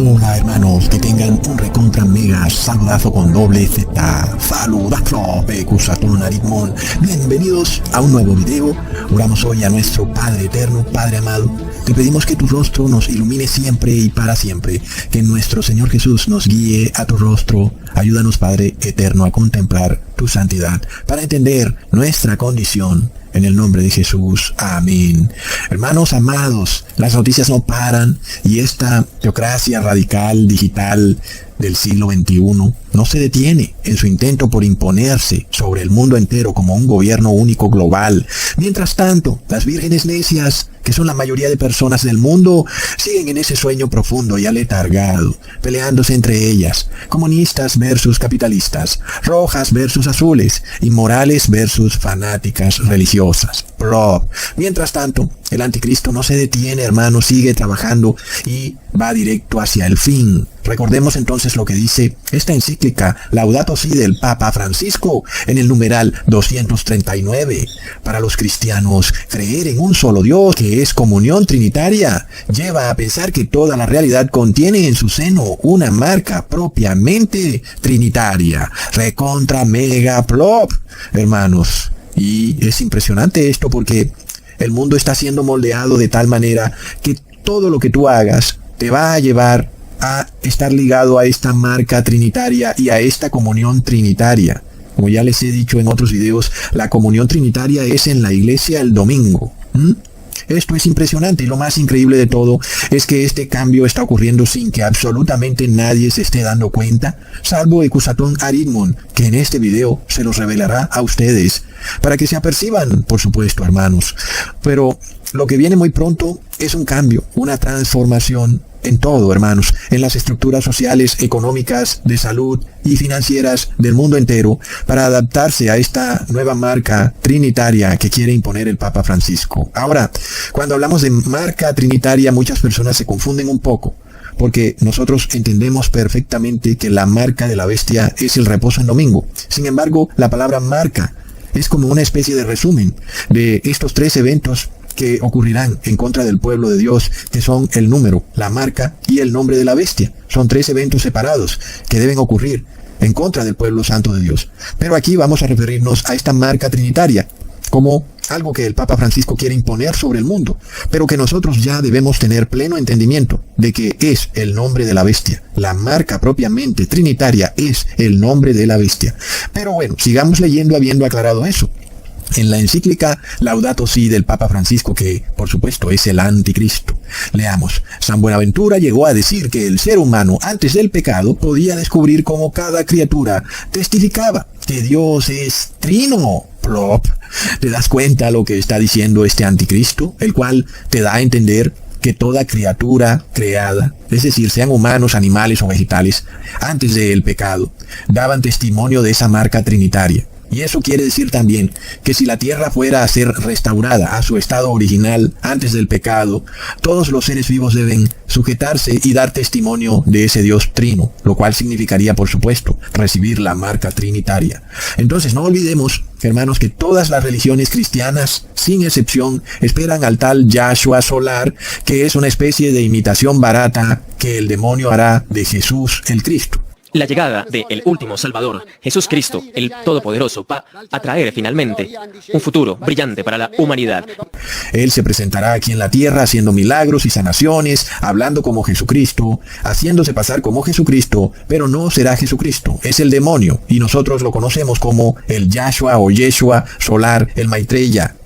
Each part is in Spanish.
Hola hermanos, que tengan un recontra mega saludazo con doble Z. Saludazo, Pecusatón Aritmón. Bienvenidos a un nuevo video. Oramos hoy a nuestro Padre Eterno, Padre amado. Te pedimos que tu rostro nos ilumine siempre y para siempre. Que nuestro Señor Jesús nos guíe a tu rostro. Ayúdanos, Padre Eterno, a contemplar tu santidad, para entender nuestra condición. En el nombre de Jesús. Amén. Hermanos amados, las noticias no paran y esta teocracia radical digital del siglo XXI no se detiene en su intento por imponerse sobre el mundo entero como un gobierno único global. Mientras tanto, las vírgenes necias, que son la mayoría de personas del mundo, siguen en ese sueño profundo y aletargado, peleándose entre ellas, comunistas versus capitalistas, rojas versus azules, inmorales versus fanáticas religiosas. Mientras tanto, el anticristo no se detiene, hermano, sigue trabajando y va directo hacia el fin. Recordemos entonces lo que dice esta encíclica Laudato Si del Papa Francisco en el numeral 239. Para los cristianos, creer en un solo Dios, que es comunión trinitaria, lleva a pensar que toda la realidad contiene en su seno una marca propiamente trinitaria. Recontra mega plop, hermanos. Y es impresionante esto porque el mundo está siendo moldeado de tal manera que todo lo que tú hagas te va a llevar a estar ligado a esta marca trinitaria y a esta comunión trinitaria. Como ya les he dicho en otros videos, la comunión trinitaria es en la iglesia el domingo. Esto es impresionante y lo más increíble de todo es que este cambio está ocurriendo sin que absolutamente nadie se esté dando cuenta, salvo Pecusatón Aritmón, que en este video se los revelará a ustedes, para que se aperciban, por supuesto, hermanos. Pero lo que viene muy pronto es un cambio, una transformación en todo, hermanos, en las estructuras sociales, económicas, de salud y financieras del mundo entero, para adaptarse a esta nueva marca trinitaria que quiere imponer el Papa Francisco. Ahora, cuando hablamos de marca trinitaria, muchas personas se confunden un poco, porque nosotros entendemos perfectamente que la marca de la bestia es el reposo en domingo. Sin embargo, la palabra marca es como una especie de resumen de estos tres eventos que ocurrirán en contra del pueblo de Dios, que son el número, la marca y el nombre de la bestia. Son tres eventos separados que deben ocurrir en contra del pueblo santo de Dios. Pero aquí vamos a referirnos a esta marca trinitaria como algo que el Papa Francisco quiere imponer sobre el mundo, pero que nosotros ya debemos tener pleno entendimiento de que es el nombre de la bestia. La marca propiamente trinitaria es el nombre de la bestia. Pero bueno, sigamos leyendo habiendo aclarado eso. En la encíclica Laudato Si del Papa Francisco, que por supuesto es el anticristo, leamos: San Buenaventura llegó a decir que el ser humano antes del pecado podía descubrir cómo cada criatura testificaba que Dios es trino. Plop. ¿Te das cuenta lo que está diciendo este anticristo? El cual te da a entender que toda criatura creada, es decir, sean humanos, animales o vegetales, antes del pecado, daban testimonio de esa marca trinitaria. Y eso quiere decir también que si la tierra fuera a ser restaurada a su estado original antes del pecado, todos los seres vivos deben sujetarse y dar testimonio de ese Dios trino, lo cual significaría, por supuesto, recibir la marca trinitaria. Entonces no olvidemos, hermanos, que todas las religiones cristianas, sin excepción, esperan al tal Yahshua solar, que es una especie de imitación barata que el demonio hará de Jesús el Cristo. La llegada del último Salvador, Jesús Cristo, el Todopoderoso, va a traer finalmente un futuro brillante para la humanidad. Él se presentará aquí en la tierra haciendo milagros y sanaciones, hablando como Jesucristo, haciéndose pasar como Jesucristo, pero no será Jesucristo, es el demonio, y nosotros lo conocemos como el Yahshua o Yeshua solar, el Maitreya.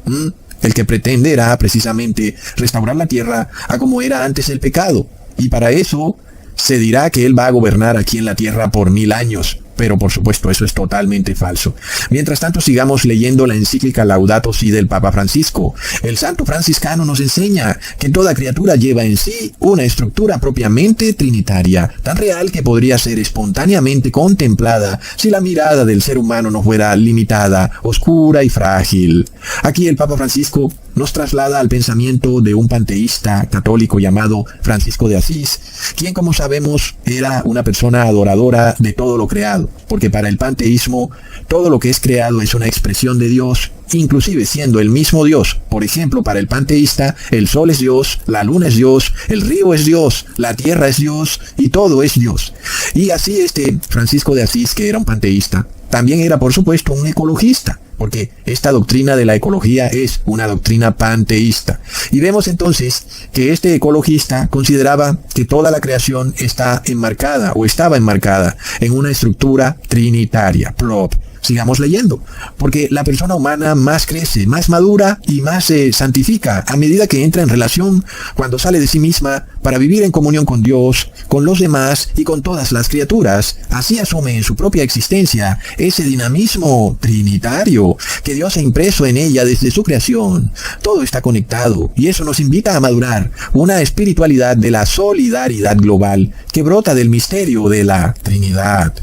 El que pretenderá precisamente restaurar la tierra a como era antes del pecado, y para eso se dirá que él va a gobernar aquí en la tierra por 1000 años, pero por supuesto eso es totalmente falso. Mientras tanto, sigamos leyendo la encíclica Laudato Si del Papa Francisco. El santo franciscano nos enseña que toda criatura lleva en sí una estructura propiamente trinitaria, tan real que podría ser espontáneamente contemplada si la mirada del ser humano no fuera limitada, oscura y frágil. Aquí el Papa Francisco nos traslada al pensamiento de un panteísta católico llamado Francisco de Asís, quien, como sabemos, era una persona adoradora de todo lo creado. creado, porque para el panteísmo todo lo que es creado es una expresión de Dios, inclusive siendo el mismo Dios. Por ejemplo, para el panteísta, el sol es Dios, la luna es Dios, el río es Dios, la tierra es Dios y todo es Dios. Y así Francisco de Asís, que era un panteísta, también era por supuesto un ecologista, porque esta doctrina de la ecología es una doctrina panteísta. Y vemos entonces que este ecologista consideraba que toda la creación está enmarcada o estaba enmarcada en una estructura trinitaria. Plop. Sigamos leyendo, porque la persona humana más crece, más madura y más se santifica a medida que entra en relación cuando sale de sí misma para vivir en comunión con Dios, con los demás y con todas las criaturas. Así asume en su propia existencia ese dinamismo trinitario que Dios ha impreso en ella desde su creación. Todo está conectado y eso nos invita a madurar una espiritualidad de la solidaridad global que brota del misterio de la Trinidad.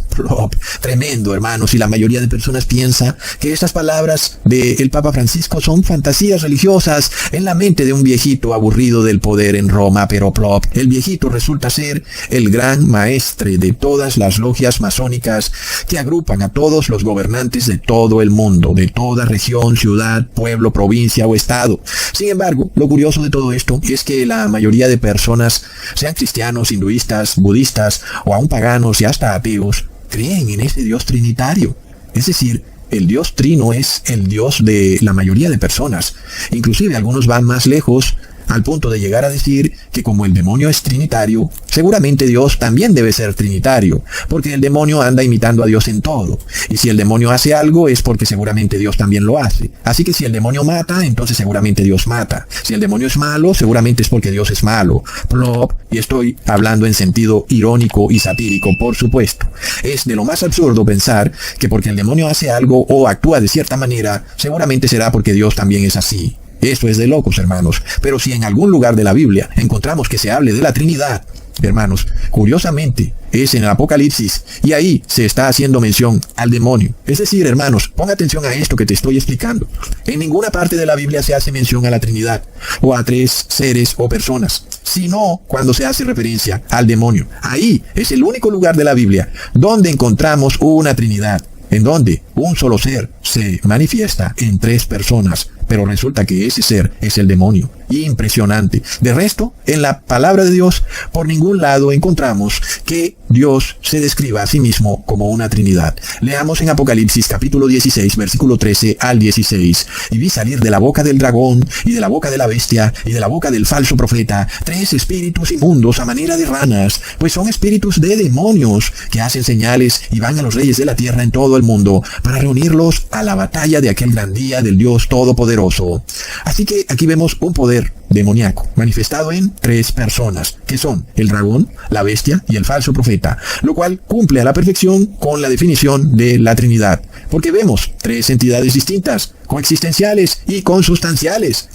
Tremendo, hermanos, y la mayoría de personas piensa que estas palabras del Papa Francisco son fantasías religiosas en la mente de un viejito aburrido del poder en Roma, pero el viejito resulta ser el gran maestre de todas las logias masónicas que agrupan a todos los gobernantes de todo el mundo, de toda región, ciudad, pueblo, provincia o estado. Sin embargo, lo curioso de todo esto es que la mayoría de personas, sean cristianos, hinduistas, budistas o aún paganos y hasta ateos, creen en ese Dios trinitario. Es decir, el Dios trino es el Dios de la mayoría de personas. Inclusive algunos van más lejos al punto de llegar a decir que como el demonio es trinitario, seguramente Dios también debe ser trinitario, porque el demonio anda imitando a Dios en todo. Y si el demonio hace algo es porque seguramente Dios también lo hace. Así que si el demonio mata, entonces seguramente Dios mata. Si el demonio es malo, seguramente es porque Dios es malo. Plop, y estoy hablando en sentido irónico y satírico, por supuesto. Es de lo más absurdo pensar que porque el demonio hace algo o actúa de cierta manera, seguramente será porque Dios también es así. Esto es de locos, hermanos. Pero si en algún lugar de la Biblia encontramos que se hable de la Trinidad, hermanos, curiosamente, es en el Apocalipsis, y ahí se está haciendo mención al demonio. Es decir, hermanos, ponga atención a esto que te estoy explicando. En ninguna parte de la Biblia se hace mención a la Trinidad, o a tres seres o personas, sino cuando se hace referencia al demonio. Ahí es el único lugar de la Biblia donde encontramos una Trinidad, en donde un solo ser se manifiesta en tres personas. Pero resulta que ese ser es el demonio. Impresionante. De resto, en la palabra de Dios, por ningún lado encontramos que Dios se describa a sí mismo como una Trinidad. Leamos en Apocalipsis capítulo 16, versículo 13 al 16. Y vi salir de la boca del dragón, y de la boca de la bestia, y de la boca del falso profeta, tres espíritus inmundos a manera de ranas, pues son espíritus de demonios, que hacen señales y van a los reyes de la tierra en todo el mundo, para reunirlos a la batalla de aquel gran día del Dios Todopoderoso. Así que aquí vemos un poder demoníaco manifestado en tres personas, que son el dragón, la bestia y el falso profeta, lo cual cumple a la perfección con la definición de la Trinidad, porque vemos tres entidades distintas, coexistenciales y consustanciales.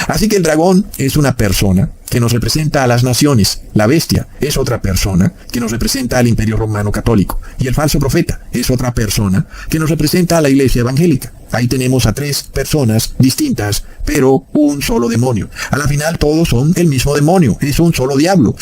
Así que el dragón es una persona que nos representa a las naciones, la bestia es otra persona que nos representa al Imperio Romano Católico, y el falso profeta es otra persona que nos representa a la Iglesia Evangélica. Ahí tenemos a tres personas distintas, pero un solo demonio. A la final todos son el mismo demonio, es un solo diablo.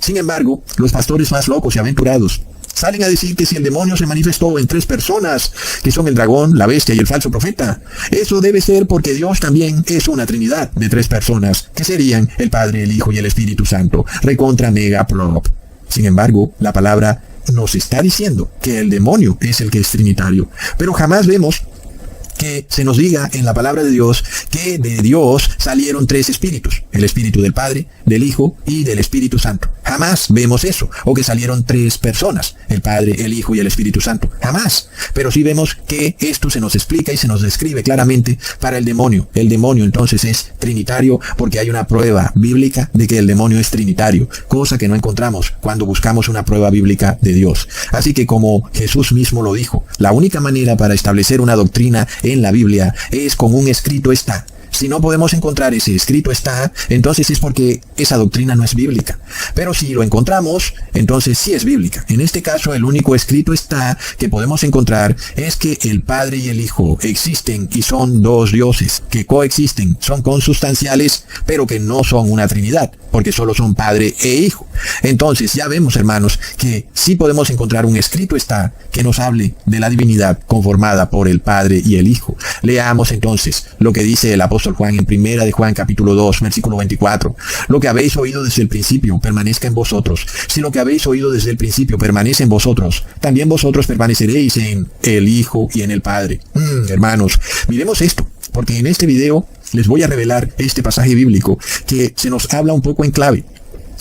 Sin embargo, los pastores más locos y aventurados salen a decir que si el demonio se manifestó en tres personas, que son el dragón, la bestia y el falso profeta, eso debe ser porque Dios también es una trinidad de tres personas, que serían el Padre, el Hijo y el Espíritu Santo. Recontra mega plop. Sin embargo, la palabra nos está diciendo que el demonio es el que es trinitario, pero jamás vemos que se nos diga en la palabra de Dios que de Dios salieron tres espíritus, el espíritu del Padre, del Hijo y del Espíritu Santo. Jamás vemos eso, o que salieron tres personas, el Padre, el Hijo y el Espíritu Santo. Jamás. Pero sí vemos que esto se nos explica y se nos describe claramente para el demonio. El demonio entonces es trinitario porque hay una prueba bíblica de que el demonio es trinitario, cosa que no encontramos cuando buscamos una prueba bíblica de Dios. Así que como Jesús mismo lo dijo, la única manera para establecer una doctrina en la Biblia es con un escrito está. si no podemos encontrar ese escrito está, entonces es porque esa doctrina no es bíblica. Pero si lo encontramos, entonces sí es bíblica. En este caso, el único escrito está que podemos encontrar es que el Padre y el Hijo existen y son dos dioses que coexisten, son consustanciales, pero que no son una trinidad, porque solo son Padre e Hijo. Entonces ya vemos, hermanos, que sí podemos encontrar un escrito está que nos hable de la divinidad conformada por el Padre y el Hijo. Leamos entonces lo que dice el apóstol Juan en primera de Juan capítulo 2, versículo 24. Lo que habéis oído desde el principio permanezca en vosotros. Si lo que habéis oído desde el principio permanece en vosotros, también vosotros permaneceréis en el Hijo y en el Padre. Hermanos, miremos esto, porque en este video les voy a revelar este pasaje bíblico que se nos habla un poco en clave.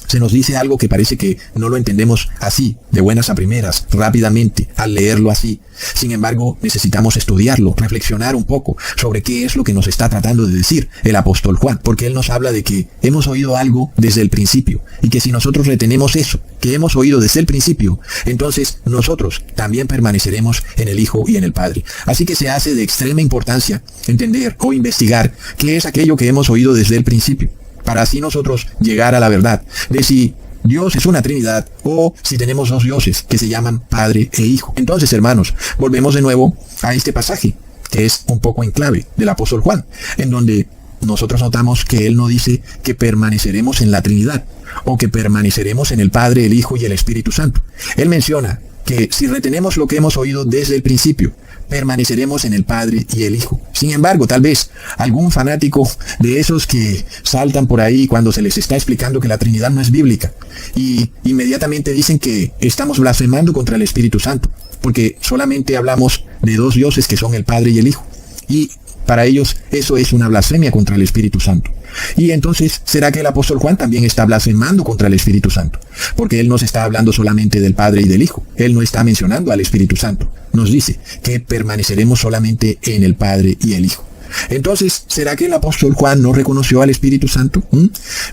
Se nos dice algo que parece que no lo entendemos así, de buenas a primeras, rápidamente, al leerlo así. Sin embargo, necesitamos estudiarlo, reflexionar un poco sobre qué es lo que nos está tratando de decir el apóstol Juan, porque él nos habla de que hemos oído algo desde el principio, y que si nosotros retenemos eso, que hemos oído desde el principio, entonces nosotros también permaneceremos en el Hijo y en el Padre. Así que se hace de extrema importancia entender o investigar qué es aquello que hemos oído desde el principio, para así nosotros llegar a la verdad de si Dios es una trinidad o si tenemos dos dioses que se llaman Padre e Hijo. Entonces, hermanos, volvemos de nuevo a este pasaje, que es un poco en clave del apóstol Juan, en donde nosotros notamos que él no dice que permaneceremos en la Trinidad o que permaneceremos en el Padre, el Hijo y el Espíritu Santo. Él menciona que si retenemos lo que hemos oído desde el principio, permaneceremos en el Padre y el Hijo. Sin embargo, tal vez algún fanático de esos que saltan por ahí cuando se les está explicando que la Trinidad no es bíblica y inmediatamente dicen que estamos blasfemando contra el Espíritu Santo, porque solamente hablamos de dos dioses que son el Padre y el Hijo. Y para ellos eso es una blasfemia contra el Espíritu Santo. Y entonces, ¿será que el apóstol Juan también está blasfemando contra el Espíritu Santo? Porque él nos está hablando solamente del Padre y del Hijo. Él no está mencionando al Espíritu Santo. Nos dice que permaneceremos solamente en el Padre y el Hijo. Entonces, ¿será que el apóstol Juan no reconoció al Espíritu Santo?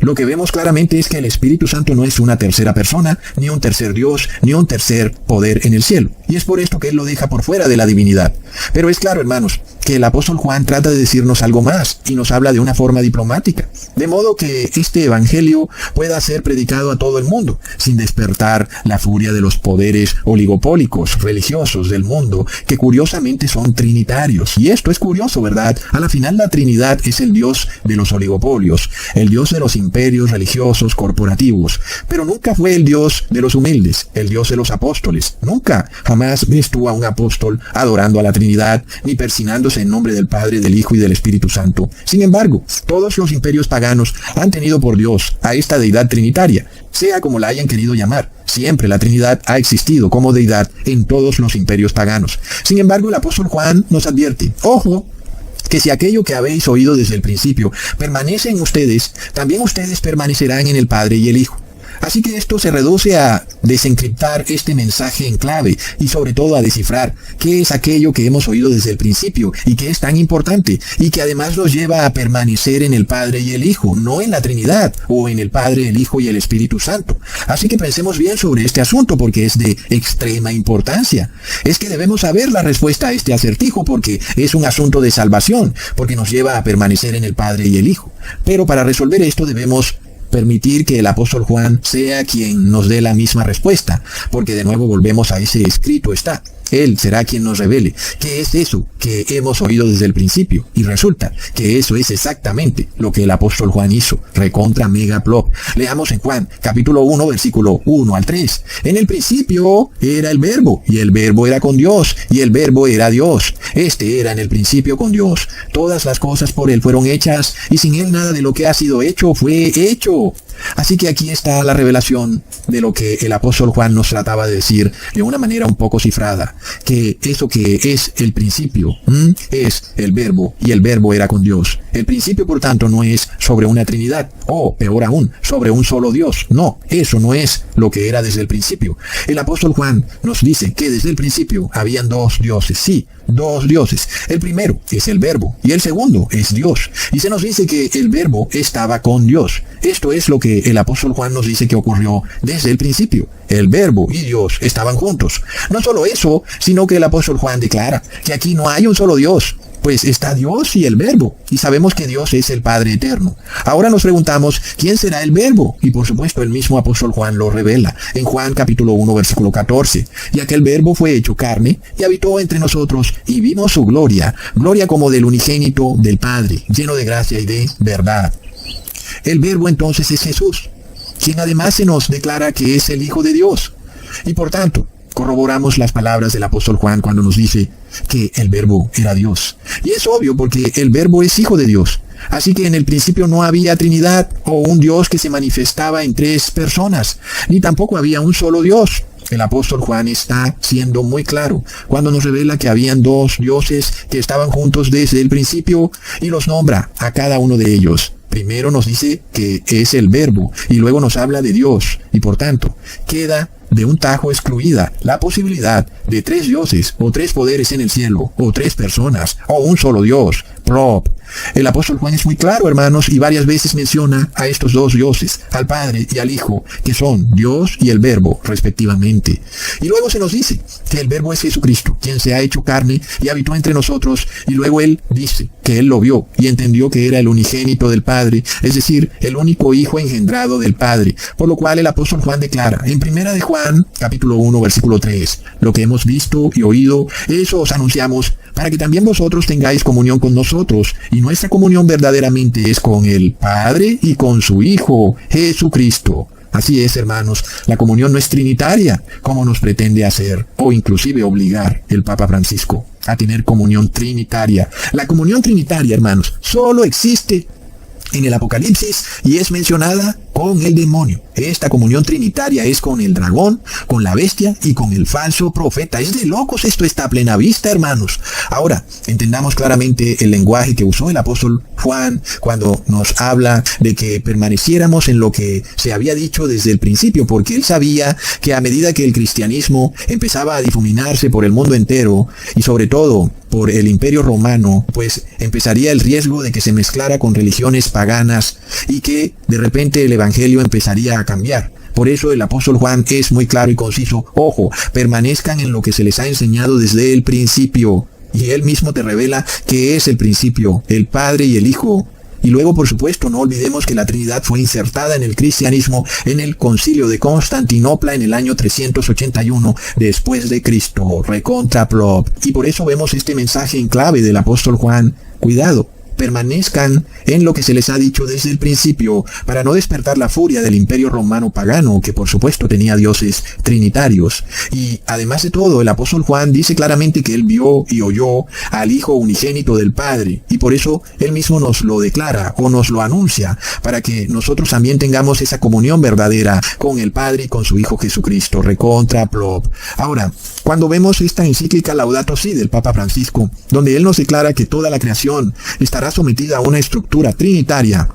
Lo que vemos claramente es que el Espíritu Santo no es una tercera persona, ni un tercer Dios, ni un tercer poder en el cielo. Y es por esto que él lo deja por fuera de la divinidad. Pero es claro, hermanos, que el apóstol Juan trata de decirnos algo más y nos habla de una forma diplomática, de modo que este evangelio pueda ser predicado a todo el mundo, sin despertar la furia de los poderes oligopólicos religiosos del mundo, que curiosamente son trinitarios. Y esto es curioso, ¿verdad? A la final la Trinidad es el Dios de los oligopolios, el Dios de los imperios religiosos corporativos, pero nunca fue el Dios de los humildes, el Dios de los apóstoles. Nunca, jamás ves tú a un apóstol adorando a la Trinidad, ni persinándose en nombre del Padre, del Hijo y del Espíritu Santo. Sin embargo, todos los imperios paganos han tenido por Dios a esta deidad trinitaria, sea como la hayan querido llamar. Siempre la Trinidad ha existido como deidad en todos los imperios paganos. Sin embargo, el apóstol Juan nos advierte, ojo, que si aquello que habéis oído desde el principio permanece en ustedes, también ustedes permanecerán en el Padre y el Hijo. Así que esto se reduce a desencriptar este mensaje en clave y sobre todo a descifrar qué es aquello que hemos oído desde el principio y que es tan importante y que además nos lleva a permanecer en el Padre y el Hijo, no en la Trinidad o en el Padre, el Hijo y el Espíritu Santo. Así que pensemos bien sobre este asunto porque es de extrema importancia. Es que debemos saber la respuesta a este acertijo porque es un asunto de salvación, porque nos lleva a permanecer en el Padre y el Hijo. Pero para resolver esto debemos permitir que el apóstol Juan sea quien nos dé la misma respuesta, porque de nuevo volvemos a ese escrito está. Él será quien nos revele qué es eso que hemos oído desde el principio. Y resulta que eso es exactamente lo que el apóstol Juan hizo. Recontra mega plop. Leamos en Juan, capítulo 1, versículo 1 al 3. En el principio era el Verbo, y el Verbo era con Dios, y el Verbo era Dios. Este era en el principio con Dios. Todas las cosas por él fueron hechas, y sin él nada de lo que ha sido hecho fue hecho. Así que aquí está la revelación de lo que el apóstol Juan nos trataba de decir de una manera un poco cifrada, que eso que es el principio es el Verbo, y el Verbo era con Dios. El principio, por tanto, no es sobre una Trinidad, o peor aún, sobre un solo Dios. No, eso no es lo que era desde el principio. El apóstol Juan nos dice que desde el principio habían dos dioses, sí, dos dioses. El primero es el Verbo y el segundo es Dios. Y se nos dice que el Verbo estaba con Dios. Esto es lo que el apóstol Juan nos dice que ocurrió desde el principio. El Verbo y Dios estaban juntos. No solo eso, sino que el apóstol Juan declara que aquí no hay un solo Dios. pues está Dios y el Verbo, y sabemos que Dios es el Padre eterno. Ahora nos preguntamos, ¿quién será el Verbo? Y por supuesto el mismo apóstol Juan lo revela en Juan capítulo 1 versículo 14, ya que el Verbo fue hecho carne y habitó entre nosotros y vimos su gloria, gloria como del unigénito del Padre, lleno de gracia y de verdad. El Verbo entonces es Jesús, quien además se nos declara que es el Hijo de Dios. Y por tanto, corroboramos las palabras del apóstol Juan cuando nos dice que el Verbo era Dios. Y es obvio porque el Verbo es Hijo de Dios. Así que en el principio no había Trinidad o un Dios que se manifestaba en tres personas, ni tampoco había un solo Dios. El apóstol Juan está siendo muy claro cuando nos revela que habían dos dioses que estaban juntos desde el principio y los nombra a cada uno de ellos. Primero nos dice que es el Verbo y luego nos habla de Dios y por tanto queda de un tajo excluida la posibilidad de tres dioses o tres poderes en el cielo o tres personas o un solo Dios. Prop. El apóstol Juan es muy claro, hermanos, y varias veces menciona a estos dos dioses, al Padre y al Hijo, que son Dios y el Verbo, respectivamente. Y luego se nos dice que el Verbo es Jesucristo, quien se ha hecho carne y habitó entre nosotros, y luego él dice que él lo vio y entendió que era el unigénito del Padre, es decir, el único Hijo engendrado del Padre, por lo cual el apóstol Juan declara en Primera de Juan, capítulo 1, versículo 3, lo que hemos visto y oído, eso os anunciamos, para que también vosotros tengáis comunión con nosotros, y nuestra comunión verdaderamente es con el Padre y con su Hijo, Jesucristo. Así es, hermanos, la comunión no es trinitaria, como nos pretende hacer, o inclusive obligar el Papa Francisco a tener comunión trinitaria. La comunión trinitaria, hermanos, solo existe en el Apocalipsis y es mencionada con el demonio. Esta comunión trinitaria es con el dragón, con la bestia y con el falso profeta. Es de locos, esto está a plena vista, hermanos. Ahora, entendamos claramente el lenguaje que usó el apóstol Juan cuando nos habla de que permaneciéramos en lo que se había dicho desde el principio, porque él sabía que a medida que el cristianismo empezaba a difuminarse por el mundo entero y sobre todo por el Imperio Romano, pues empezaría el riesgo de que se mezclara con religiones paganas y que de repente el Evangelio empezaría a cambiar. Por eso el apóstol Juan es muy claro y conciso. Ojo, permanezcan en lo que se les ha enseñado desde el principio. Y él mismo te revela que es el principio, el Padre y el Hijo. Y luego, por supuesto, no olvidemos que la Trinidad fue insertada en el cristianismo en el Concilio de Constantinopla en el año 381 después de Cristo, recontra plop. Y por eso vemos este mensaje en clave del apóstol Juan. Cuidado, permanezcan en lo que se les ha dicho desde el principio para no despertar la furia del Imperio Romano pagano, que por supuesto tenía dioses trinitarios. Y además de todo, el apóstol Juan dice claramente que él vio y oyó al Hijo unigénito del Padre, y por eso él mismo nos lo declara o nos lo anuncia, para que nosotros también tengamos esa comunión verdadera con el Padre y con su Hijo Jesucristo, recontra plop. Ahora, cuando vemos esta encíclica Laudato Si del Papa Francisco, donde él nos declara que toda la creación estará sometida a una estructura trinitaria.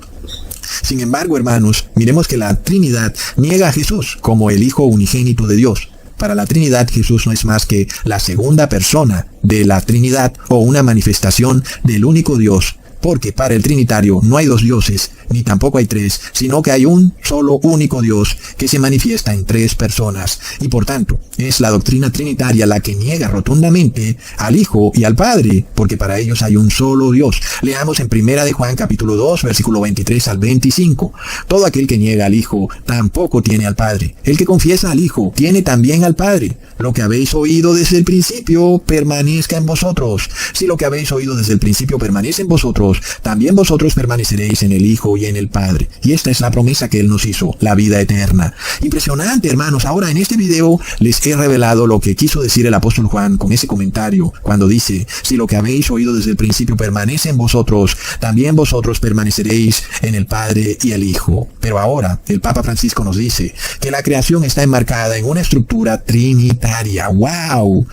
Sin embargo, hermanos, miremos que la Trinidad niega a Jesús como el Hijo unigénito de Dios. Para la Trinidad, Jesús no es más que la segunda persona de la Trinidad o una manifestación del único Dios. Porque para el trinitario no hay dos dioses, ni tampoco hay tres, sino que hay un solo único Dios que se manifiesta en tres personas. Y por tanto, es la doctrina trinitaria la que niega rotundamente al Hijo y al Padre, porque para ellos hay un solo Dios. Leamos en Primera de Juan capítulo 2, versículo 23 al 25. Todo aquel que niega al Hijo tampoco tiene al Padre. El que confiesa al Hijo tiene también al Padre. Lo que habéis oído desde el principio permanezca en vosotros. Si lo que habéis oído desde el principio permanece en vosotros, también vosotros permaneceréis en el Hijo y en el Padre. Y esta es la promesa que Él nos hizo, la vida eterna. Impresionante, hermanos. Ahora en este video les he revelado lo que quiso decir el apóstol Juan con ese comentario, cuando dice, si lo que habéis oído desde el principio permanece en vosotros, también vosotros permaneceréis en el Padre y el Hijo. Pero ahora el Papa Francisco nos dice que la creación está enmarcada en una estructura trinitaria. ¡Wow!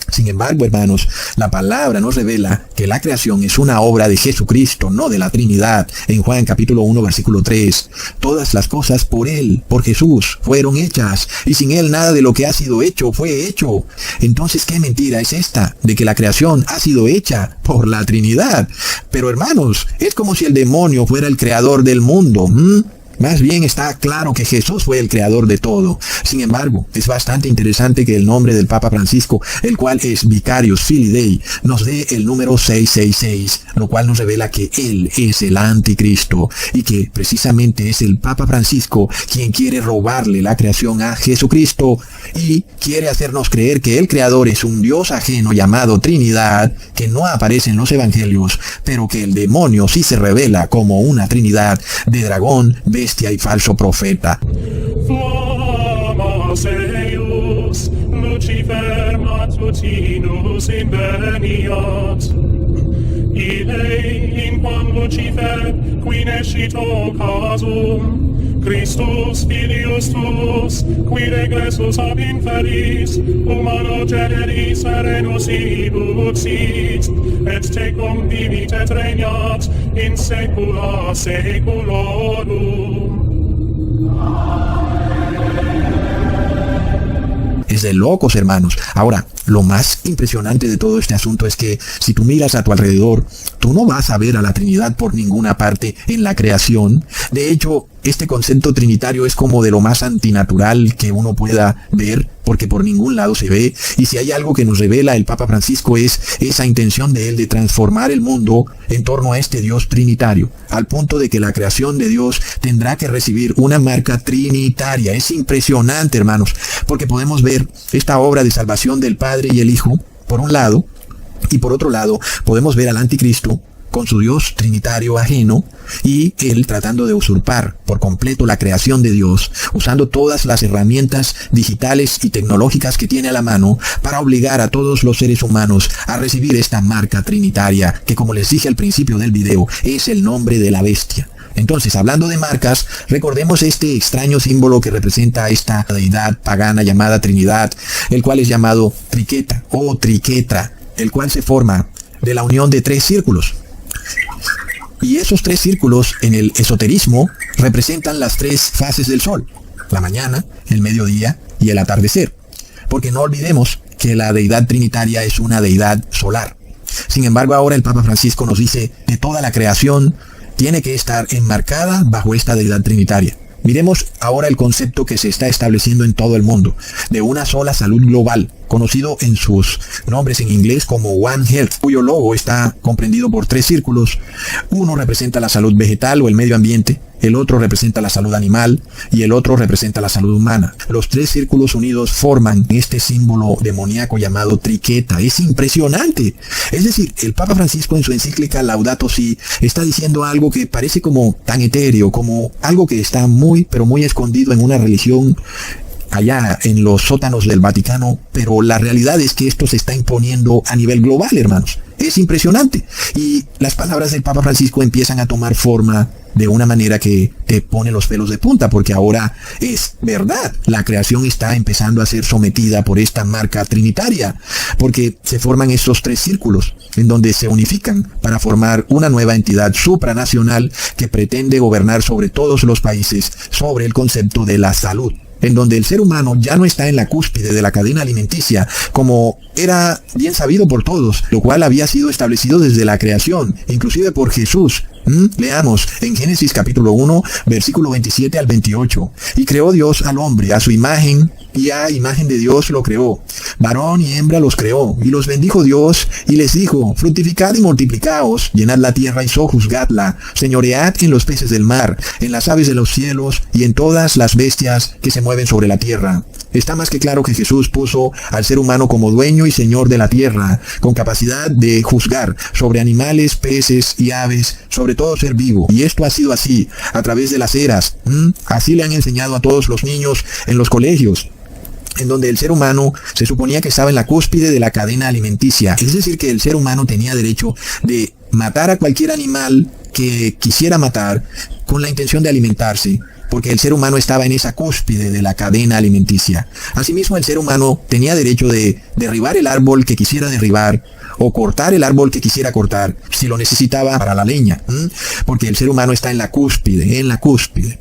Sin embargo, hermanos, la palabra nos revela que la creación es una obra de Jesucristo, no de la Trinidad. En Juan capítulo 1, versículo 3, todas las cosas por Él, por Jesús, fueron hechas, y sin Él nada de lo que ha sido hecho fue hecho. Entonces, ¿qué mentira es esta de que la creación ha sido hecha por la Trinidad? Pero, hermanos, es como si el demonio fuera el creador del mundo. Más bien está claro que Jesús fue el creador de todo. Sin embargo, es bastante interesante que el nombre del Papa Francisco, el cual es Vicarius Filii Dei, nos dé el número 666, lo cual nos revela que Él es el anticristo y que precisamente es el Papa Francisco quien quiere robarle la creación a Jesucristo y quiere hacernos creer que el Creador es un Dios ajeno llamado Trinidad, que no aparece en los Evangelios, pero que el demonio sí se revela como una Trinidad de dragón, bestia y falso profeta. Eius, Lucifer matutinus inveniat. Ilei in quam Lucifer, qui nescito casum, Christus filius tuus, qui regressus ab inferis, humano generis serenus ibuxit, et tecum vivit et regnat in saecula saeculorum. Es de locos, hermanos. Ahora, lo más impresionante de todo este asunto es que si tú miras a tu alrededor, tú no vas a ver a la Trinidad por ninguna parte en la creación. De hecho, este concepto trinitario es como de lo más antinatural que uno pueda ver, porque por ningún lado se ve. Y si hay algo que nos revela el Papa Francisco es esa intención de él de transformar el mundo en torno a este Dios trinitario, al punto de que la creación de Dios tendrá que recibir una marca trinitaria. Es impresionante, hermanos, porque podemos ver esta obra de salvación del Padre y el Hijo, por un lado, y por otro lado podemos ver al anticristo con su Dios trinitario ajeno, y él tratando de usurpar por completo la creación de Dios, usando todas las herramientas digitales y tecnológicas que tiene a la mano para obligar a todos los seres humanos a recibir esta marca trinitaria, que, como les dije al principio del video, es el nombre de la bestia. Entonces, hablando de marcas, recordemos este extraño símbolo que representa a esta deidad pagana llamada Trinidad, el cual es llamado triqueta o triquetra, el cual se forma de la unión de 3 círculos. Y esos 3 círculos en el esoterismo representan las 3 fases del sol: la mañana, el mediodía y el atardecer. Porque no olvidemos que la deidad trinitaria es una deidad solar. Sin embargo, ahora el Papa Francisco nos dice que toda la creación tiene que estar enmarcada bajo esta deidad trinitaria. Miremos ahora el concepto que se está estableciendo en todo el mundo, de una sola salud global, conocido en sus nombres en inglés como One Health, cuyo logo está comprendido por 3 círculos. Uno representa la salud vegetal o el medio ambiente, el otro representa la salud animal y el otro representa la salud humana. Los 3 círculos unidos forman este símbolo demoníaco llamado triqueta. Es impresionante. Es decir, el Papa Francisco en su encíclica Laudato Si está diciendo algo que parece como tan etéreo, como algo que está muy, pero muy escondido en una religión allá en los sótanos del Vaticano, pero la realidad es que esto se está imponiendo a nivel global, hermanos. Es impresionante. Y las palabras del Papa Francisco empiezan a tomar forma de una manera que te pone los pelos de punta, porque ahora es verdad. La creación está empezando a ser sometida por esta marca trinitaria, porque se forman estos 3 círculos en donde se unifican para formar una nueva entidad supranacional que pretende gobernar sobre todos los países, sobre el concepto de la salud, en donde el ser humano ya no está en la cúspide de la cadena alimenticia, como era bien sabido por todos, lo cual había sido establecido desde la creación, inclusive por Jesús. Leamos en Génesis capítulo 1, versículo 27 al 28. Y creó Dios al hombre a su imagen, y a imagen de Dios lo creó. Varón y hembra los creó, y los bendijo Dios, y les dijo: fructificad y multiplicaos, llenad la tierra y sojuzgadla, señoread en los peces del mar, en las aves de los cielos, y en todas las bestias que se mueven sobre la tierra. Está más que claro que Jesús puso al ser humano como dueño y señor de la tierra, con capacidad de juzgar sobre animales, peces y aves, sobre todo ser vivo. Y esto ha sido así, a través de las eras. Así le han enseñado a todos los niños en los colegios, en donde el ser humano se suponía que estaba en la cúspide de la cadena alimenticia. Es decir, que el ser humano tenía derecho de matar a cualquier animal que quisiera matar con la intención de alimentarse, porque el ser humano estaba en esa cúspide de la cadena alimenticia. Asimismo, el ser humano tenía derecho de derribar el árbol que quisiera derribar, o cortar el árbol que quisiera cortar, si lo necesitaba para la leña, porque el ser humano está en la cúspide.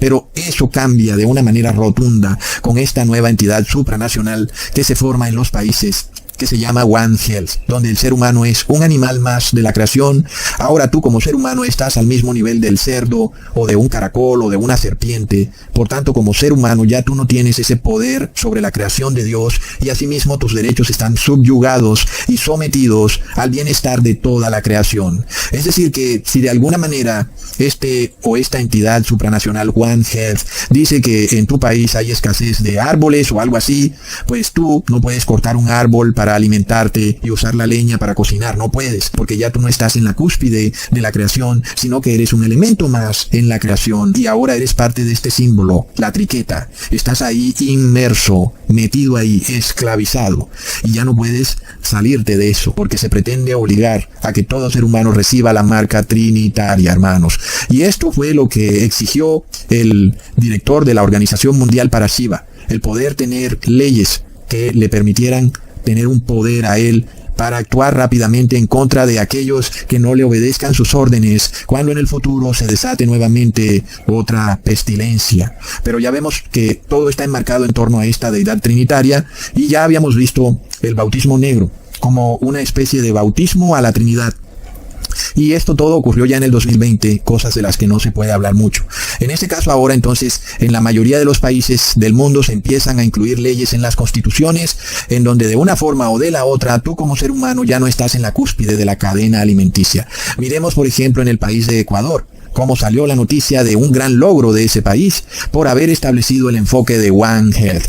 Pero eso cambia de una manera rotunda con esta nueva entidad supranacional que se forma en los países, que se llama One Health, donde el ser humano es un animal más de la creación. Ahora tú como ser humano estás al mismo nivel del cerdo o de un caracol o de una serpiente. Por tanto, como ser humano ya tú no tienes ese poder sobre la creación de Dios y asimismo tus derechos están subyugados y sometidos al bienestar de toda la creación. Es decir que si de alguna manera esta entidad supranacional One Health dice que en tu país hay escasez de árboles o algo así, pues tú no puedes cortar un árbol para alimentarte y usar la leña para cocinar, no puedes, porque ya tú no estás en la cúspide de la creación, sino que eres un elemento más en la creación y ahora eres parte de este símbolo, la triqueta. Estás ahí inmerso, metido ahí, esclavizado, y ya no puedes salirte de eso, porque se pretende obligar a que todo ser humano reciba la marca trinitaria, hermanos. Y esto fue lo que exigió el director de la Organización Mundial para Shiva, el poder tener leyes que le permitieran tener un poder a él para actuar rápidamente en contra de aquellos que no le obedezcan sus órdenes cuando en el futuro se desate nuevamente otra pestilencia. Pero ya vemos que todo está enmarcado en torno a esta deidad trinitaria y ya habíamos visto el bautismo negro como una especie de bautismo a la Trinidad. Y esto todo ocurrió ya en el 2020, cosas de las que no se puede hablar mucho. En este caso ahora entonces, en la mayoría de los países del mundo se empiezan a incluir leyes en las constituciones, en donde de una forma o de la otra, tú como ser humano ya no estás en la cúspide de la cadena alimenticia. Miremos por ejemplo en el país de Ecuador, cómo salió la noticia de un gran logro de ese país por haber establecido el enfoque de One Health.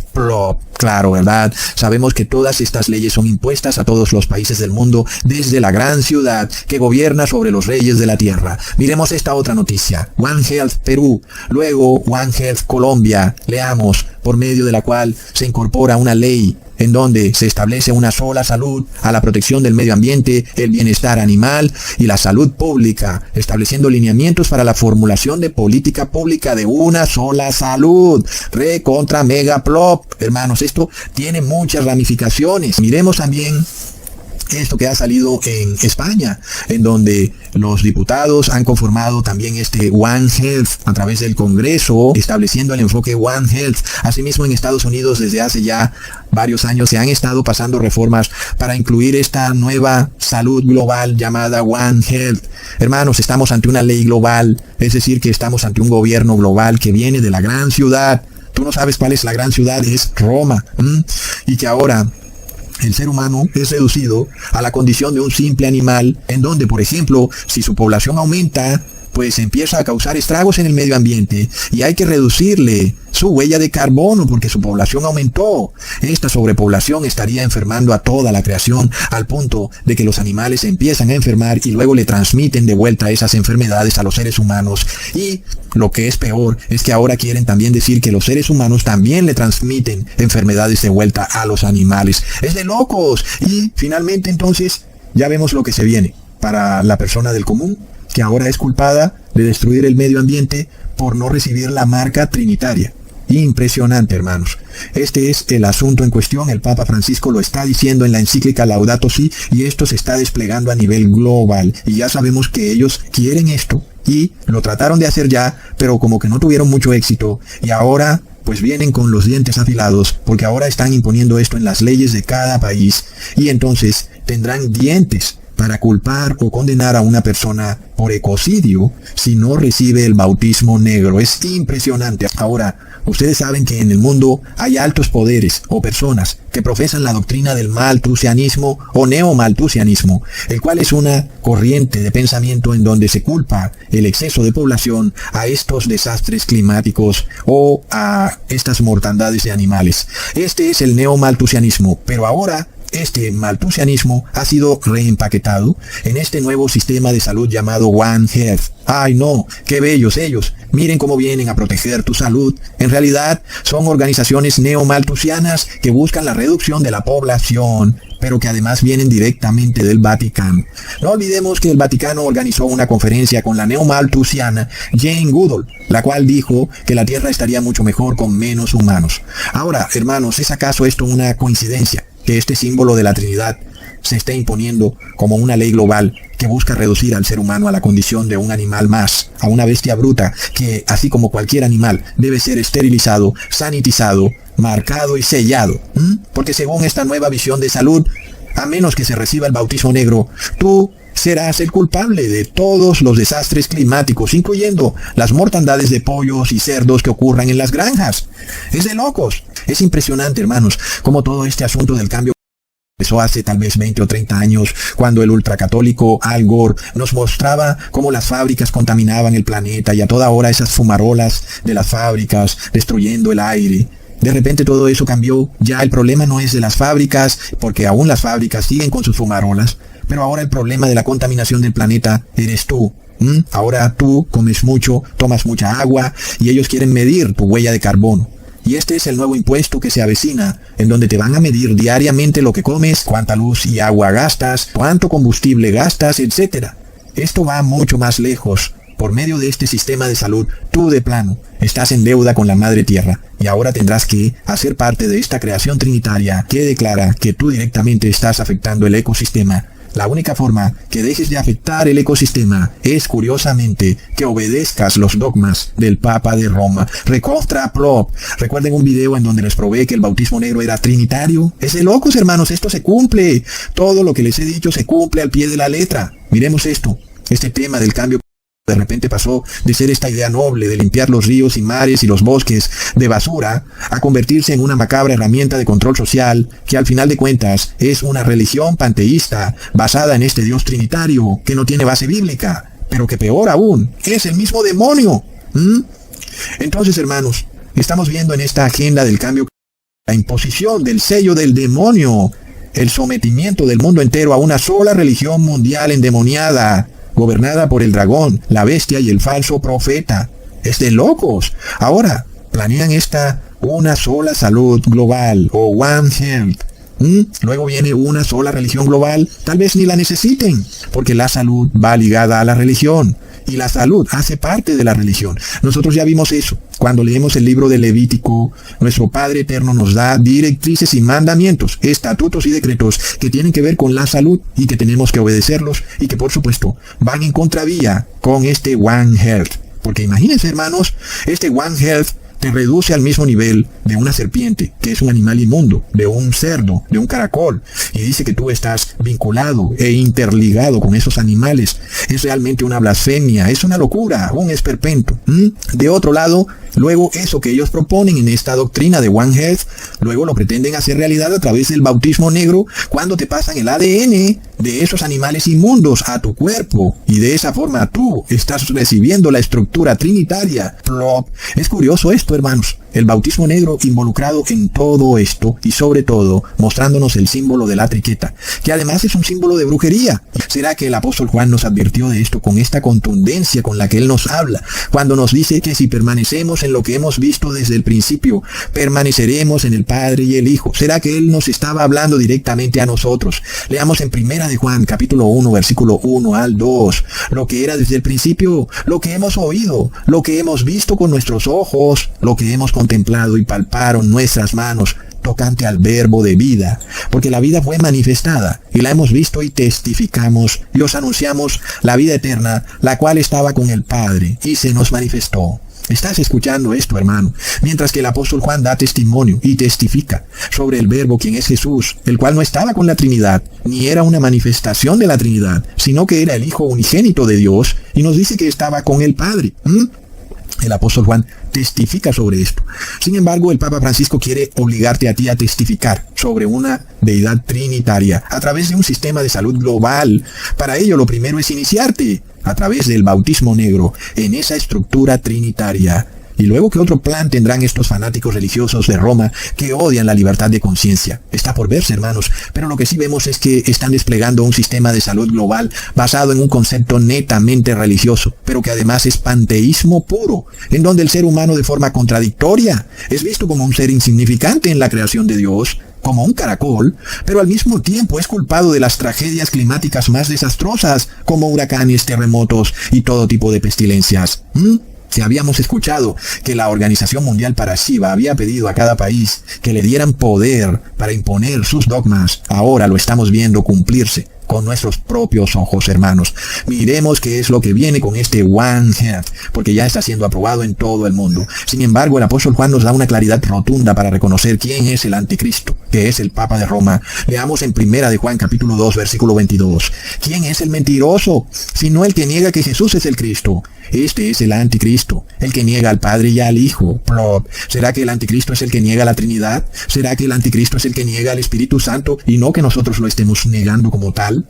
Claro, ¿verdad? Sabemos que todas estas leyes son impuestas a todos los países del mundo desde la gran ciudad que gobierna sobre los reyes de la tierra. Miremos esta otra noticia. One Health Perú, luego One Health Colombia. Leamos, por medio de la cual se incorpora una ley en donde se establece una sola salud a la protección del medio ambiente, el bienestar animal y la salud pública, estableciendo lineamientos para la formulación de política pública de una sola salud. Recontra mega plop. Hermanos, esto tiene muchas ramificaciones. Miremos también esto que ha salido en España, en donde los diputados han conformado también este One Health a través del Congreso, estableciendo el enfoque One Health. Asimismo, en Estados Unidos, desde hace ya varios años, se han estado pasando reformas para incluir esta nueva salud global llamada One Health. Hermanos, estamos ante una ley global, es decir, que estamos ante un gobierno global que viene de la gran ciudad. Tú no sabes cuál es la gran ciudad, es Roma. Y que ahora el ser humano es reducido a la condición de un simple animal, en donde, por ejemplo, si su población aumenta, pues empieza a causar estragos en el medio ambiente y hay que reducirle su huella de carbono porque su población aumentó. Esta sobrepoblación estaría enfermando a toda la creación al punto de que los animales empiezan a enfermar y luego le transmiten de vuelta esas enfermedades a los seres humanos. Y lo que es peor es que ahora quieren también decir que los seres humanos también le transmiten enfermedades de vuelta a los animales. Es de locos. Y finalmente entonces ya vemos lo que se viene para la persona del común, que ahora es culpada de destruir el medio ambiente por no recibir la marca trinitaria. Impresionante, hermanos. Este es el asunto en cuestión. El Papa Francisco lo está diciendo en la encíclica Laudato Si, y esto se está desplegando a nivel global. Y ya sabemos que ellos quieren esto, y lo trataron de hacer ya, pero como que no tuvieron mucho éxito, y ahora pues vienen con los dientes afilados, porque ahora están imponiendo esto en las leyes de cada país, y entonces tendrán dientes para culpar o condenar a una persona por ecocidio si no recibe el bautismo negro. Es impresionante. Ahora, ustedes saben que en el mundo hay altos poderes o personas que profesan la doctrina del malthusianismo o neomalthusianismo, el cual es una corriente de pensamiento en donde se culpa el exceso de población a estos desastres climáticos o a estas mortandades de animales. Este es el neomalthusianismo, pero ahora este malthusianismo ha sido reempaquetado en este nuevo sistema de salud llamado One Health. ¡Ay no! ¡Qué bellos ellos! Miren cómo vienen a proteger tu salud. En realidad son organizaciones neomalthusianas que buscan la reducción de la población, pero que además vienen directamente del Vaticano. No olvidemos que el Vaticano organizó una conferencia con la neomalthusiana Jane Goodall, la cual dijo que la Tierra estaría mucho mejor con menos humanos. Ahora, hermanos, ¿es acaso esto una coincidencia? Que este símbolo de la Trinidad se esté imponiendo como una ley global que busca reducir al ser humano a la condición de un animal más, a una bestia bruta que, así como cualquier animal, debe ser esterilizado, sanitizado, marcado y sellado. Porque según esta nueva visión de salud, A menos que se reciba el bautismo negro, tú serás el culpable de todos los desastres climáticos, incluyendo las mortandades de pollos y cerdos que ocurran en las granjas. Es de locos. Es impresionante, hermanos, cómo todo este asunto del cambio empezó hace tal vez 20 o 30 años, cuando el ultracatólico Al Gore nos mostraba cómo las fábricas contaminaban el planeta y a toda hora esas fumarolas de las fábricas destruyendo el aire. De repente todo eso cambió. Ya el problema no es de las fábricas, porque aún las fábricas siguen con sus fumarolas, pero ahora el problema de la contaminación del planeta eres tú. Ahora tú comes mucho, tomas mucha agua y ellos quieren medir tu huella de carbono. Y este es el nuevo impuesto que se avecina, en donde te van a medir diariamente lo que comes, cuánta luz y agua gastas, cuánto combustible gastas, etc. Esto va mucho más lejos. Por medio de este sistema de salud, tú de plano estás en deuda con la Madre Tierra y ahora tendrás que hacer parte de esta creación trinitaria que declara que tú directamente estás afectando el ecosistema. La única forma que dejes de afectar el ecosistema es, curiosamente, que obedezcas los dogmas del Papa de Roma. Recontra plop. ¿Recuerden un video en donde les probé que el bautismo negro era trinitario? Es de locos, hermanos, esto se cumple. Todo lo que les he dicho se cumple al pie de la letra. Miremos esto. Este tema del cambio de repente pasó de ser esta idea noble de limpiar los ríos y mares y los bosques de basura a convertirse en una macabra herramienta de control social que al final de cuentas es una religión panteísta basada en este Dios trinitario que no tiene base bíblica, pero que peor aún, es el mismo demonio. Entonces, hermanos, estamos viendo en esta agenda del cambio la imposición del sello del demonio, el sometimiento del mundo entero a una sola religión mundial endemoniada, gobernada por el dragón, la bestia y el falso profeta. Es de locos. Ahora, planean una sola salud global, o One Health. Luego viene una sola religión global. Tal vez ni la necesiten, porque la salud va ligada a la religión. Y la salud hace parte de la religión. Nosotros ya vimos eso. Cuando leemos el libro de Levítico, nuestro Padre Eterno nos da directrices y mandamientos, estatutos y decretos que tienen que ver con la salud y que tenemos que obedecerlos y que por supuesto van en contravía con este One Health. Porque imagínense, hermanos, este One Health te reduce al mismo nivel de una serpiente, que es un animal inmundo, de un cerdo, de un caracol, y dice que tú estás vinculado e interligado con esos animales. Es realmente una blasfemia, es una locura, un esperpento. De otro lado, luego eso que ellos proponen en esta doctrina de One Health, luego lo pretenden hacer realidad a través del bautismo negro, cuando te pasan el ADN de esos animales inmundos a tu cuerpo, y de esa forma tú estás recibiendo la estructura trinitaria. Plop. Es curioso esto, hermanos. El bautismo negro involucrado en todo esto y sobre todo mostrándonos el símbolo de la triqueta, que además es un símbolo de brujería. ¿Será que el apóstol Juan nos advirtió de esto con esta contundencia con la que él nos habla, cuando nos dice que si permanecemos en lo que hemos visto desde el principio, permaneceremos en el Padre y el Hijo? ¿Será que él nos estaba hablando directamente a nosotros? Leamos en Primera de Juan, capítulo 1, versículo 1 al 2, lo que era desde el principio, lo que hemos oído, lo que hemos visto con nuestros ojos, lo que hemos contemplado y palparon nuestras manos tocante al verbo de vida, porque la vida fue manifestada y la hemos visto y testificamos y os anunciamos la vida eterna, la cual estaba con el Padre y se nos manifestó. ¿Estás escuchando esto, hermano? Mientras que el apóstol Juan da testimonio y testifica sobre el verbo, quien es Jesús, el cual no estaba con la Trinidad, ni era una manifestación de la Trinidad, sino que era el Hijo unigénito de Dios, y nos dice que estaba con el Padre. El apóstol Juan testifica sobre esto. Sin embargo, el Papa Francisco quiere obligarte a ti a testificar sobre una deidad trinitaria a través de un sistema de salud global. Para ello, lo primero es iniciarte a través del bautismo negro en esa estructura trinitaria. Y luego, ¿qué otro plan tendrán estos fanáticos religiosos de Roma que odian la libertad de conciencia? Está por verse, hermanos, pero lo que sí vemos es que están desplegando un sistema de salud global basado en un concepto netamente religioso, pero que además es panteísmo puro, en donde el ser humano de forma contradictoria es visto como un ser insignificante en la creación de Dios, como un caracol, pero al mismo tiempo es culpado de las tragedias climáticas más desastrosas, como huracanes, terremotos y todo tipo de pestilencias. Si habíamos escuchado que la Organización Mundial para Shiva había pedido a cada país que le dieran poder para imponer sus dogmas, ahora lo estamos viendo cumplirse. con nuestros propios ojos, hermanos. Miremos qué es lo que viene con este One Health, porque ya está siendo aprobado en todo el mundo. Sin embargo, el apóstol Juan nos da una claridad rotunda para reconocer quién es el anticristo, que es el Papa de Roma. Leamos en 1 de Juan capítulo 2, versículo 22. ¿Quién es el mentiroso? Sino el que niega que Jesús es el Cristo. Este es el anticristo, el que niega al Padre y al Hijo. Plop. ¿Será que el anticristo es el que niega la Trinidad? ¿Será que el anticristo es el que niega al Espíritu Santo y no que nosotros lo estemos negando como tal?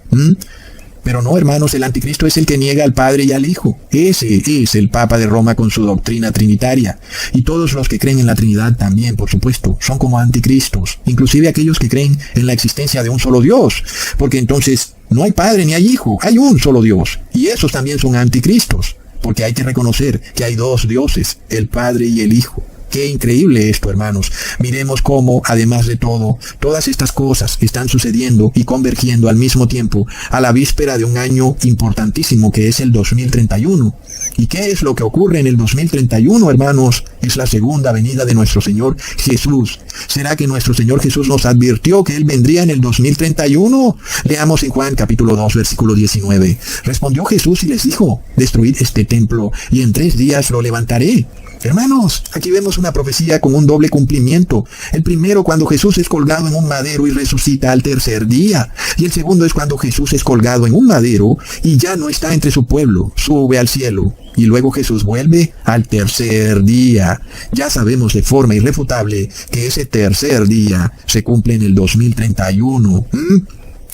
Pero no, hermanos, el anticristo es el que niega al Padre y al Hijo. Ese es el Papa de Roma con su doctrina trinitaria. Y todos los que creen en la Trinidad también, por supuesto, son como anticristos. Inclusive aquellos que creen en la existencia de un solo Dios. Porque entonces no hay Padre ni hay Hijo, hay un solo Dios. Y esos también son anticristos. Porque hay que reconocer que hay dos dioses, el Padre y el Hijo. Qué increíble esto, hermanos. Miremos cómo, además de todo, todas estas cosas están sucediendo y convergiendo al mismo tiempo a la víspera de un año importantísimo que es el 2031. ¿Y qué es lo que ocurre en el 2031, hermanos? Es la segunda venida de nuestro Señor Jesús. ¿Será que nuestro Señor Jesús nos advirtió que Él vendría en el 2031? Leamos en Juan capítulo 2, versículo 19. Respondió Jesús y les dijo, destruid este templo y en 3 días lo levantaré. Hermanos, aquí vemos una profecía con un doble cumplimiento. El primero cuando Jesús es colgado en un madero y resucita al 3er día. Y el segundo es cuando Jesús es colgado en un madero y ya no está entre su pueblo, sube al cielo. Y luego Jesús vuelve al 3er día. Ya sabemos de forma irrefutable que ese 3er día se cumple en el 2031.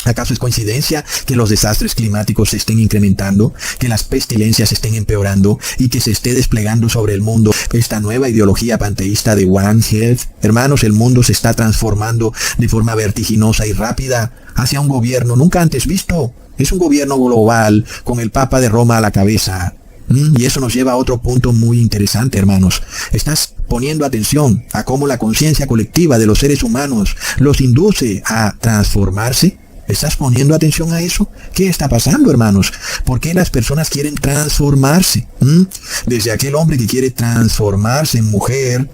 ¿Acaso es coincidencia que los desastres climáticos se estén incrementando, que las pestilencias estén empeorando y que se esté desplegando sobre el mundo esta nueva ideología panteísta de One Health? Hermanos, el mundo se está transformando de forma vertiginosa y rápida hacia un gobierno nunca antes visto. Es un gobierno global con el Papa de Roma a la cabeza. Y eso nos lleva a otro punto muy interesante, hermanos. Estás poniendo atención a cómo la conciencia colectiva de los seres humanos los induce a transformarse. ¿Estás poniendo atención a eso? ¿Qué está pasando, hermanos? ¿Por qué las personas quieren transformarse? Desde aquel hombre que quiere transformarse en mujer,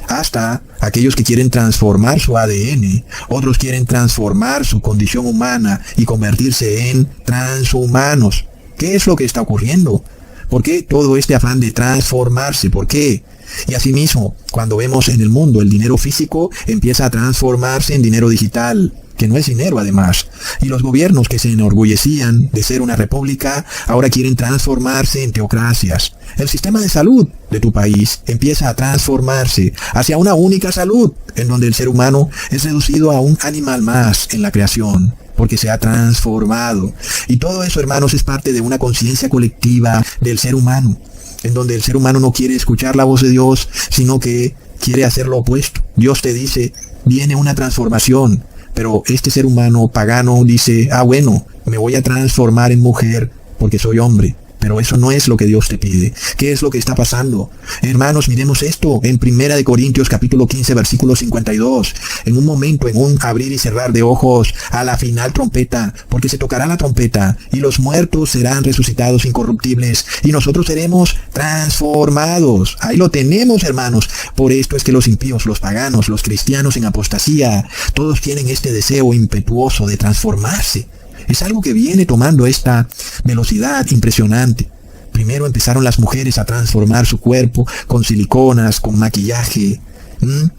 hasta aquellos que quieren transformar su ADN. Otros quieren transformar su condición humana y convertirse en transhumanos. ¿Qué es lo que está ocurriendo? ¿Por qué todo este afán de transformarse? ¿Por qué? Y asimismo, cuando vemos en el mundo el dinero físico empieza a transformarse en dinero digital, que no es dinero además. Y los gobiernos que se enorgullecían de ser una república, ahora quieren transformarse en teocracias. El sistema de salud de tu país empieza a transformarse hacia una única salud, en donde el ser humano es reducido a un animal más en la creación, porque se ha transformado. Y todo eso, hermanos, es parte de una conciencia colectiva del ser humano, en donde el ser humano no quiere escuchar la voz de Dios, sino que quiere hacer lo opuesto. Dios te dice, viene una transformación, pero este ser humano pagano dice, bueno, me voy a transformar en mujer porque soy hombre. Pero eso no es lo que Dios te pide. ¿Qué es lo que está pasando? Hermanos, miremos esto en 1 de Corintios capítulo 15, versículo 52. En un momento, en un abrir y cerrar de ojos, a la final trompeta, porque se tocará la trompeta, y los muertos serán resucitados incorruptibles, y nosotros seremos transformados. Ahí lo tenemos, hermanos. Por esto es que los impíos, los paganos, los cristianos en apostasía, todos tienen este deseo impetuoso de transformarse. Es algo que viene tomando esta velocidad impresionante. Primero empezaron las mujeres a transformar su cuerpo con siliconas, con maquillaje.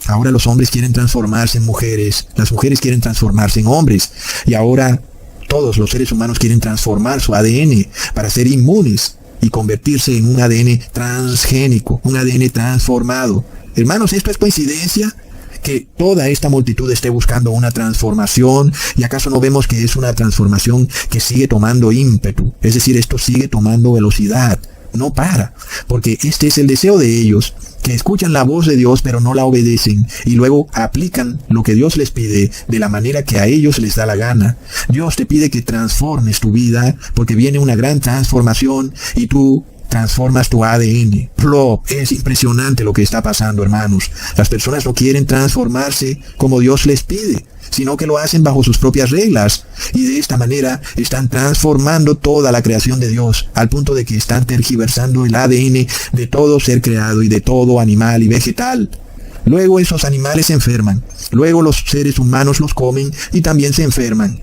Ahora los hombres quieren transformarse en mujeres, las mujeres quieren transformarse en hombres. Y ahora todos los seres humanos quieren transformar su ADN para ser inmunes y convertirse en un ADN transgénico, un ADN transformado. Hermanos, ¿esto es coincidencia? Que toda esta multitud esté buscando una transformación, y acaso no vemos que es una transformación que sigue tomando ímpetu, es decir, esto sigue tomando velocidad, no para, porque este es el deseo de ellos, que escuchan la voz de Dios pero no la obedecen, y luego aplican lo que Dios les pide de la manera que a ellos les da la gana. Dios te pide que transformes tu vida, porque viene una gran transformación, y tú transformas tu ADN. Es impresionante lo que está pasando, hermanos. Las personas no quieren transformarse como Dios les pide, sino que lo hacen bajo sus propias reglas. Y de esta manera están transformando toda la creación de Dios, al punto de que están tergiversando el ADN de todo ser creado y de todo animal y vegetal. Luego esos animales se enferman. Luego los seres humanos los comen y también se enferman.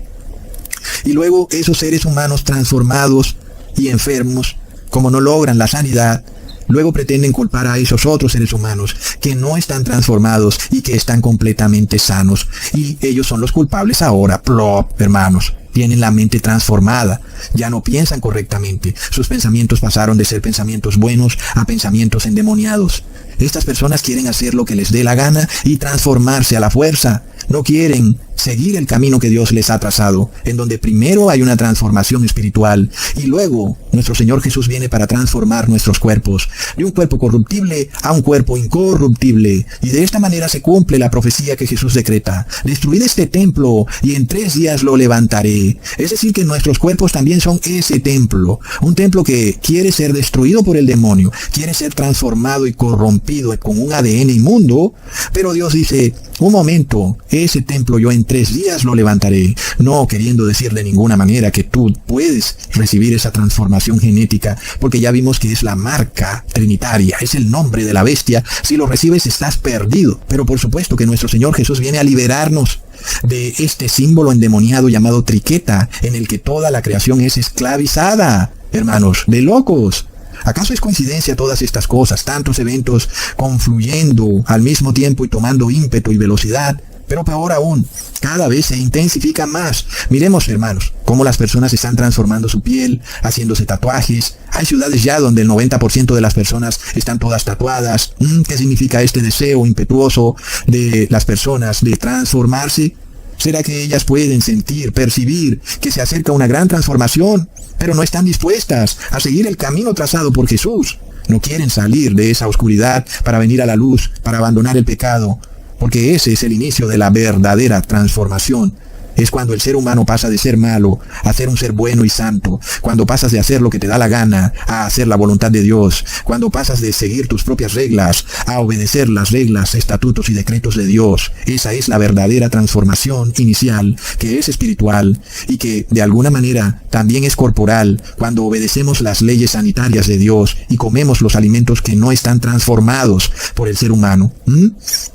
Y luego esos seres humanos transformados y enfermos, como no logran la sanidad, luego pretenden culpar a esos otros seres humanos que no están transformados y que están completamente sanos. Y ellos son los culpables ahora. Plop, hermanos. Tienen la mente transformada, ya no piensan correctamente. Sus pensamientos pasaron de ser pensamientos buenos a pensamientos endemoniados. Estas personas quieren hacer lo que les dé la gana y transformarse a la fuerza. No quieren seguir el camino que Dios les ha trazado, en donde primero hay una transformación espiritual y luego nuestro Señor Jesús viene para transformar nuestros cuerpos, de un cuerpo corruptible a un cuerpo incorruptible. Y de esta manera se cumple la profecía que Jesús decreta: destruid este templo y en 3 días lo levantaré. Es decir, que nuestros cuerpos también son ese templo, un templo que quiere ser destruido por el demonio, quiere ser transformado y corrompido con un ADN inmundo, pero Dios dice: un momento, ese templo yo en 3 días lo levantaré. No queriendo decir de ninguna manera que tú puedes recibir esa transformación genética, porque ya vimos que es la marca trinitaria, es el nombre de la bestia. Si lo recibes estás perdido. Pero por supuesto que nuestro Señor Jesús viene a liberarnos de este símbolo endemoniado llamado triqueta, en el que toda la creación es esclavizada. Hermanos, de locos. ¿Acaso es coincidencia todas estas cosas, tantos eventos confluyendo al mismo tiempo y tomando ímpetu y velocidad? Pero peor aún, cada vez se intensifica más. Miremos, hermanos, cómo las personas están transformando su piel, haciéndose tatuajes. Hay ciudades ya donde el 90% de las personas están todas tatuadas. ¿Qué significa este deseo impetuoso de las personas de transformarse? ¿Será que ellas pueden sentir, percibir que se acerca una gran transformación, pero no están dispuestas a seguir el camino trazado por Jesús? No quieren salir de esa oscuridad para venir a la luz, para abandonar el pecado, porque ese es el inicio de la verdadera transformación. Es cuando el ser humano pasa de ser malo a ser un ser bueno y santo, cuando pasas de hacer lo que te da la gana a hacer la voluntad de Dios, cuando pasas de seguir tus propias reglas a obedecer las reglas, estatutos y decretos de Dios. Esa es la verdadera transformación inicial, que es espiritual y que de alguna manera también es corporal, cuando obedecemos las leyes sanitarias de Dios y comemos los alimentos que no están transformados por el ser humano.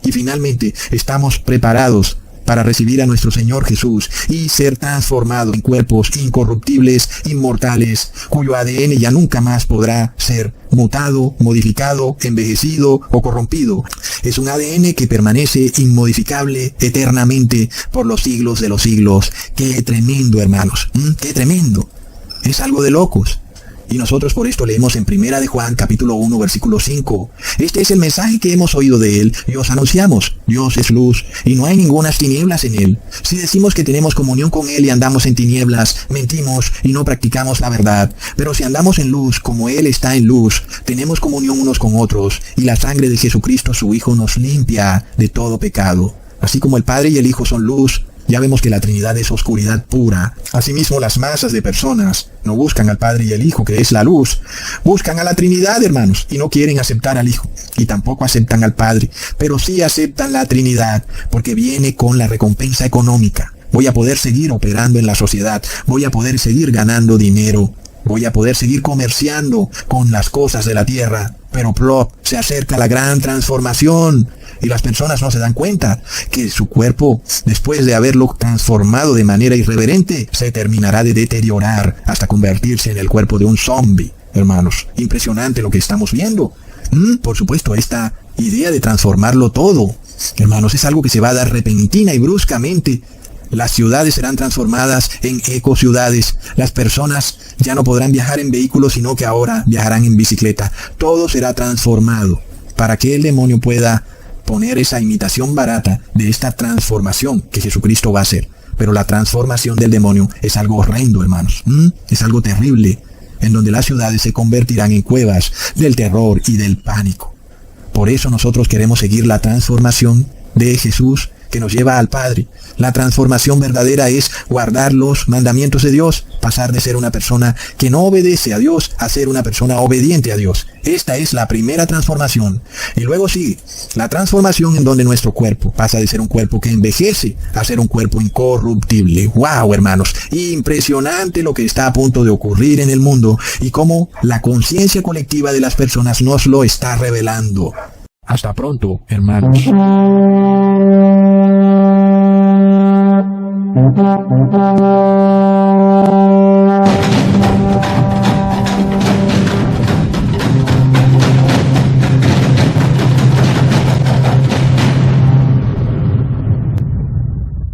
Y finalmente estamos preparados para recibir a nuestro Señor Jesús y ser transformado en cuerpos incorruptibles, inmortales, cuyo ADN ya nunca más podrá ser mutado, modificado, envejecido o corrompido. Es un ADN que permanece inmodificable eternamente por los siglos de los siglos. ¡Qué tremendo, hermanos! ¡Qué tremendo! Es algo de locos. Y nosotros por esto leemos en 1 de Juan, capítulo 1, versículo 5. Este es el mensaje que hemos oído de Él y os anunciamos. Dios es luz y no hay ningunas tinieblas en Él. Si decimos que tenemos comunión con Él y andamos en tinieblas, mentimos y no practicamos la verdad. Pero si andamos en luz, como Él está en luz, tenemos comunión unos con otros, y la sangre de Jesucristo, su Hijo, nos limpia de todo pecado. Así como el Padre y el Hijo son luz, ya vemos que la Trinidad es oscuridad pura. Asimismo, las masas de personas no buscan al Padre y el Hijo, que es la luz. Buscan a la Trinidad, hermanos, y no quieren aceptar al Hijo. Y tampoco aceptan al Padre, pero sí aceptan la Trinidad, porque viene con la recompensa económica. Voy a poder seguir operando en la sociedad. Voy a poder seguir ganando dinero. Voy a poder seguir comerciando con las cosas de la tierra. Pero plop, se acerca la gran transformación. Y las personas no se dan cuenta que su cuerpo, después de haberlo transformado de manera irreverente, se terminará de deteriorar hasta convertirse en el cuerpo de un zombie. Hermanos, impresionante lo que estamos viendo. Por supuesto, esta idea de transformarlo todo, hermanos, es algo que se va a dar repentina y bruscamente. Las ciudades serán transformadas en ecociudades. Las personas ya no podrán viajar en vehículos, sino que ahora viajarán en bicicleta. Todo será transformado para que el demonio pueda poner esa imitación barata de esta transformación que Jesucristo va a hacer. Pero la transformación del demonio es algo horrendo, hermanos. Es algo terrible, en donde las ciudades se convertirán en cuevas del terror y del pánico. Por eso nosotros queremos seguir la transformación de Jesús que nos lleva al Padre. La transformación verdadera es guardar los mandamientos de Dios, pasar de ser una persona que no obedece a Dios a ser una persona obediente a Dios. Esta es la primera transformación. Y luego sigue la transformación en donde nuestro cuerpo pasa de ser un cuerpo que envejece a ser un cuerpo incorruptible. ¡Wow, hermanos! Impresionante lo que está a punto de ocurrir en el mundo y cómo la conciencia colectiva de las personas nos lo está revelando. Hasta pronto, hermanos. Thank you.